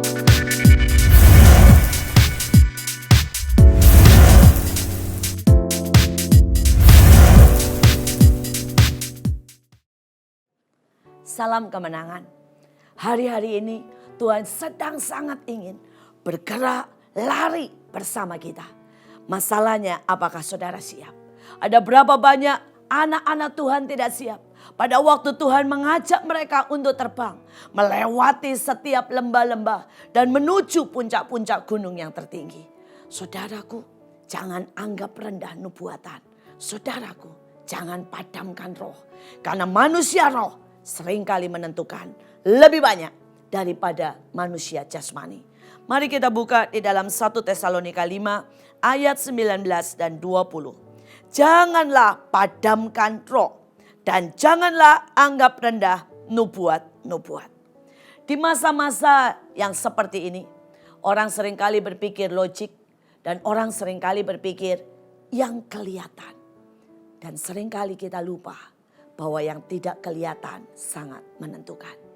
Salam kemenangan. Hari-hari ini Tuhan sedang sangat ingin bergerak lari bersama kita. Masalahnya apakah saudara siap? Ada berapa banyak anak-anak Tuhan tidak siap? Pada waktu Tuhan mengajak mereka untuk terbang, melewati setiap lembah-lembah dan menuju puncak-puncak gunung yang tertinggi. Saudaraku, jangan anggap rendah nubuatan. Saudaraku, jangan padamkan roh. Karena manusia roh seringkali menentukan lebih banyak daripada manusia jasmani. Mari kita buka di dalam 1 Tesalonika 5 ayat 19 dan 20. Janganlah padamkan roh dan janganlah anggap rendah nubuat-nubuat. Di masa-masa yang seperti ini, orang seringkali berpikir logik dan orang seringkali berpikir yang kelihatan. Dan seringkali kita lupa bahwa yang tidak kelihatan sangat menentukan.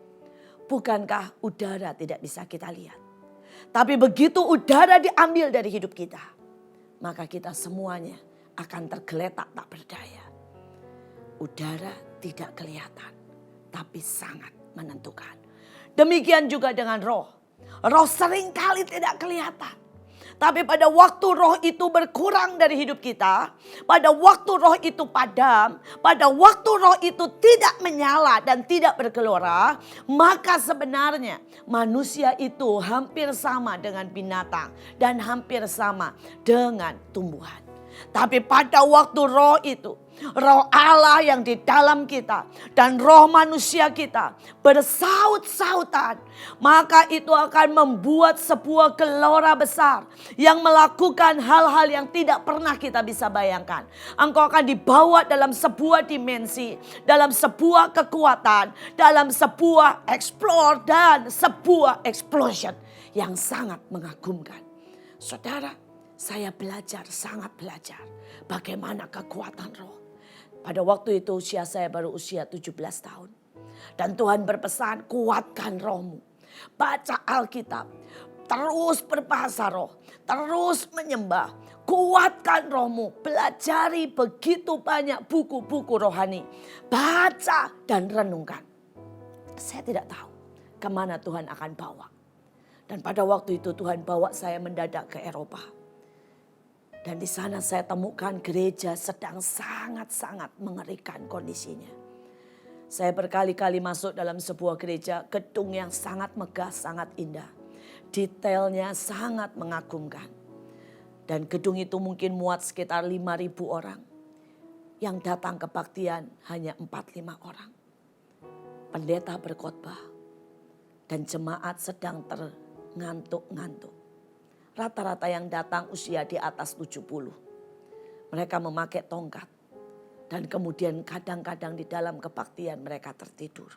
Bukankah udara tidak bisa kita lihat? Tapi begitu udara diambil dari hidup kita, maka kita semuanya akan tergeletak tak berdaya. Udara tidak kelihatan, tapi sangat menentukan. Demikian juga dengan roh. Roh seringkali tidak kelihatan. Tapi pada waktu roh itu berkurang dari hidup kita, pada waktu roh itu padam, pada waktu roh itu tidak menyala dan tidak bergelora, maka sebenarnya manusia itu hampir sama dengan binatang dan hampir sama dengan tumbuhan. Tapi pada waktu roh itu, roh Allah yang di dalam kita dan roh manusia kita bersaut-sautan, maka itu akan membuat sebuah gelora besar yang melakukan hal-hal yang tidak pernah kita bisa bayangkan. Engkau akan dibawa dalam sebuah dimensi, dalam sebuah kekuatan, dalam sebuah explore dan sebuah explosion yang sangat mengagumkan. Saudara, saya sangat belajar bagaimana kekuatan roh. Pada waktu itu saya baru usia 17 tahun. Dan Tuhan berpesan, kuatkan rohmu. Baca Alkitab, terus berbahasa roh, terus menyembah. Kuatkan rohmu, pelajari begitu banyak buku-buku rohani. Baca dan renungkan. Saya tidak tahu kemana Tuhan akan bawa. Dan pada waktu itu Tuhan bawa saya mendadak ke Eropa. Dan di sana saya temukan gereja sedang sangat-sangat mengerikan kondisinya. Saya berkali-kali masuk dalam sebuah gereja, gedung yang sangat megah, sangat indah. Detailnya sangat mengagumkan. Dan gedung itu mungkin muat sekitar 5.000 orang. Yang datang kebaktian hanya 4-5 orang. Pendeta berkhotbah dan jemaat sedang terngantuk-ngantuk. Rata-rata yang datang usia di atas 70. Mereka memakai tongkat. Dan kemudian kadang-kadang di dalam kebaktian mereka tertidur.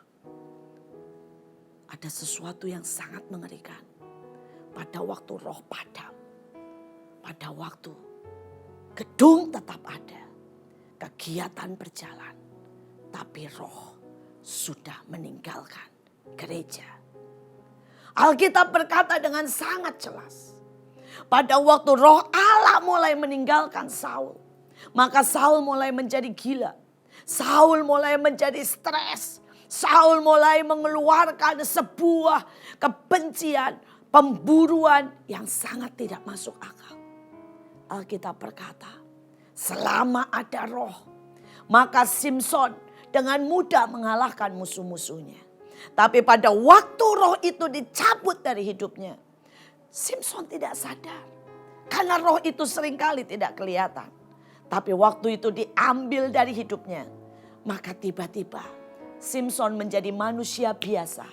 Ada sesuatu yang sangat mengerikan. Pada waktu roh padam. Pada waktu gedung tetap ada. Kegiatan berjalan. Tapi roh sudah meninggalkan gereja. Alkitab berkata dengan sangat jelas. Pada waktu roh Allah mulai meninggalkan Saul. Maka Saul mulai menjadi gila. Saul mulai menjadi stres. Saul mulai mengeluarkan sebuah kebencian, pemburuan yang sangat tidak masuk akal. Alkitab berkata, selama ada roh, maka Simson dengan mudah mengalahkan musuh-musuhnya. Tapi pada waktu roh itu dicabut dari hidupnya, Simson tidak sadar. Karena roh itu seringkali tidak kelihatan. Tapi waktu itu diambil dari hidupnya. Maka tiba-tiba Simson menjadi manusia biasa.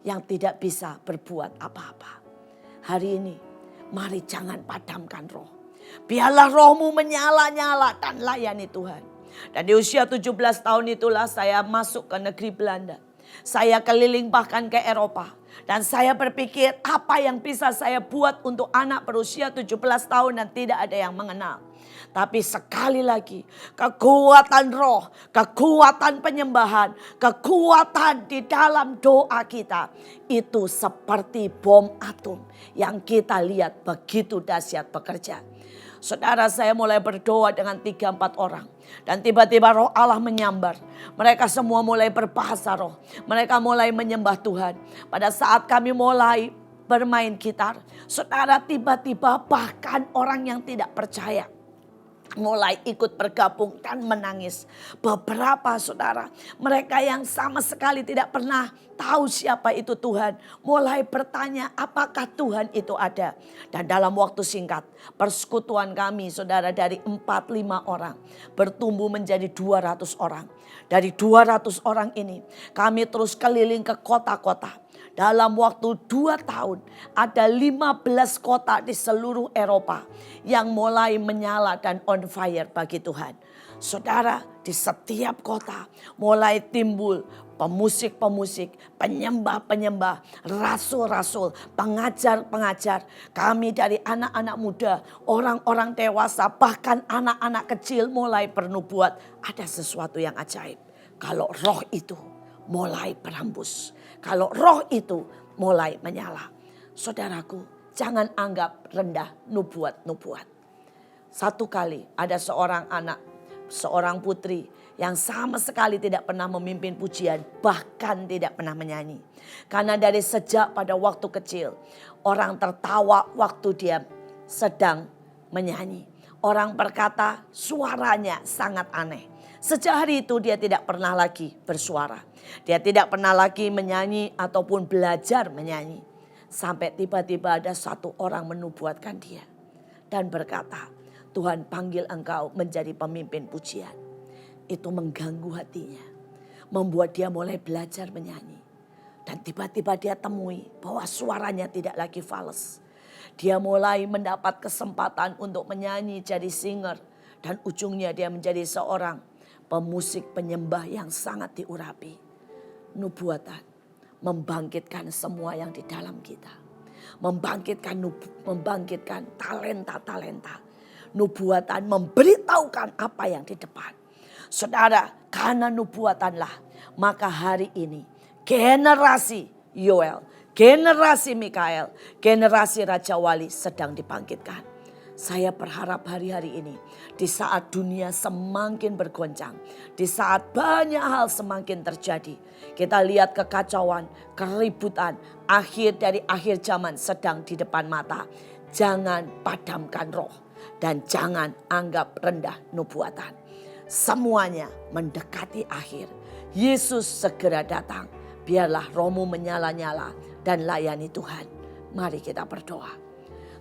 Yang tidak bisa berbuat apa-apa. Hari ini mari jangan padamkan roh. Biarlah rohmu menyala-nyala dan layani Tuhan. Dan di usia 17 tahun itulah saya masuk ke negeri Belanda. Saya keliling bahkan ke Eropa. Dan saya berpikir apa yang bisa saya buat untuk anak berusia 17 tahun dan tidak ada yang mengenal. Tapi sekali lagi, kekuatan roh, kekuatan penyembahan, kekuatan di dalam doa kita itu seperti bom atom yang kita lihat begitu dahsyat bekerja. Saudara, saya mulai berdoa dengan 3-4 orang. Dan tiba-tiba roh Allah menyambar. Mereka semua mulai berbahasa roh. Mereka mulai menyembah Tuhan. Pada saat kami mulai bermain gitar, saudara, tiba-tiba bahkan orang yang tidak percaya mulai ikut bergabung dan menangis. Beberapa saudara, mereka yang sama sekali tidak pernah tahu siapa itu Tuhan, mulai bertanya apakah Tuhan itu ada. Dan dalam waktu singkat, persekutuan kami saudara dari 4-5 orang bertumbuh menjadi 200 orang. Dari 200 orang ini kami terus keliling ke kota-kota. Dalam waktu 2 tahun ada 15 kota di seluruh Eropa yang mulai menyala dan on fire bagi Tuhan. Saudara, di setiap kota mulai timbul pemusik-pemusik, penyembah-penyembah, rasul-rasul, pengajar-pengajar. Kami dari anak-anak muda, orang-orang dewasa, bahkan anak-anak kecil mulai bernubuat. Ada sesuatu yang ajaib. Kalau roh itu mulai berhembus. Kalau roh itu mulai menyala. Saudaraku, jangan anggap rendah nubuat-nubuat. Satu kali ada seorang anak, seorang putri yang sama sekali tidak pernah memimpin pujian, bahkan tidak pernah menyanyi. Karena dari sejak pada waktu kecil, orang tertawa waktu dia sedang menyanyi. Orang berkata suaranya sangat aneh. Sejak hari itu dia tidak pernah lagi bersuara. Dia tidak pernah lagi menyanyi ataupun belajar menyanyi. Sampai tiba-tiba ada satu orang menubuatkan dia. Dan berkata, Tuhan panggil engkau menjadi pemimpin pujian. Itu mengganggu hatinya. Membuat dia mulai belajar menyanyi. Dan tiba-tiba dia temui bahwa suaranya tidak lagi fals. Dia mulai mendapat kesempatan untuk menyanyi jadi singer. Dan ujungnya dia menjadi seorang pemusik penyembah yang sangat diurapi. Nubuatan membangkitkan semua yang di dalam kita. Membangkitkan talenta-talenta. Nubuatan memberitahukan apa yang di depan. Saudara, karena nubuatanlah maka hari ini generasi Yoel, generasi Mikael, generasi Raja Wali sedang dibangkitkan. Saya berharap hari-hari ini di saat dunia semakin bergoncang, di saat banyak hal semakin terjadi, kita lihat kekacauan, keributan, akhir dari akhir zaman sedang di depan mata. Jangan padamkan roh dan jangan anggap rendah nubuatan. Semuanya mendekati akhir. Yesus segera datang. Biarlah rohmu menyala-nyala dan layani Tuhan. Mari kita berdoa.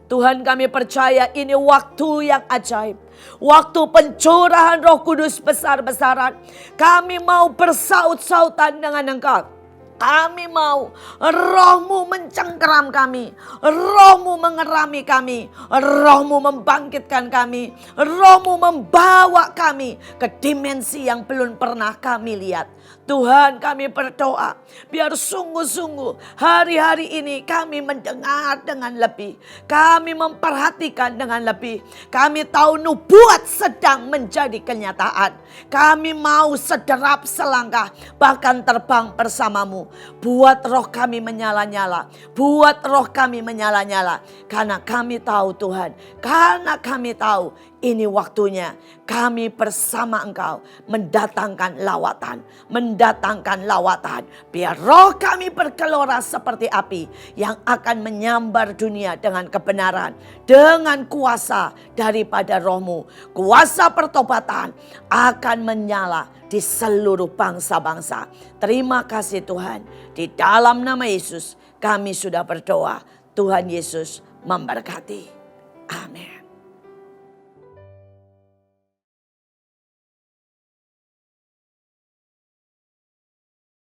Tuhan, kami percaya ini waktu yang ajaib. Waktu pencurahan Roh Kudus besar-besaran. Kami mau bersaut-sautan dengan Engkau. Kami mau rohmu mencengkeram kami. Rohmu mengerami kami. Rohmu membangkitkan kami. Rohmu membawa kami ke dimensi yang belum pernah kami lihat. Tuhan, kami berdoa biar sungguh-sungguh hari-hari ini kami mendengar dengan lebih. Kami memperhatikan dengan lebih. Kami tahu nubuat sedang menjadi kenyataan. Kami mau sederap selangkah bahkan terbang bersamamu. Buat roh kami menyala-nyala. Buat roh kami menyala-nyala. Karena kami tahu Tuhan. Karena kami tahu ini waktunya kami bersama Engkau mendatangkan lawatan. Mendatangkan lawatan. Biar roh kami bergelora seperti api yang akan menyambar dunia dengan kebenaran. Dengan kuasa daripada rohmu. Kuasa pertobatan akan menyala di seluruh bangsa-bangsa. Terima kasih Tuhan. Di dalam nama Yesus kami sudah berdoa. Tuhan Yesus memberkati. Amin.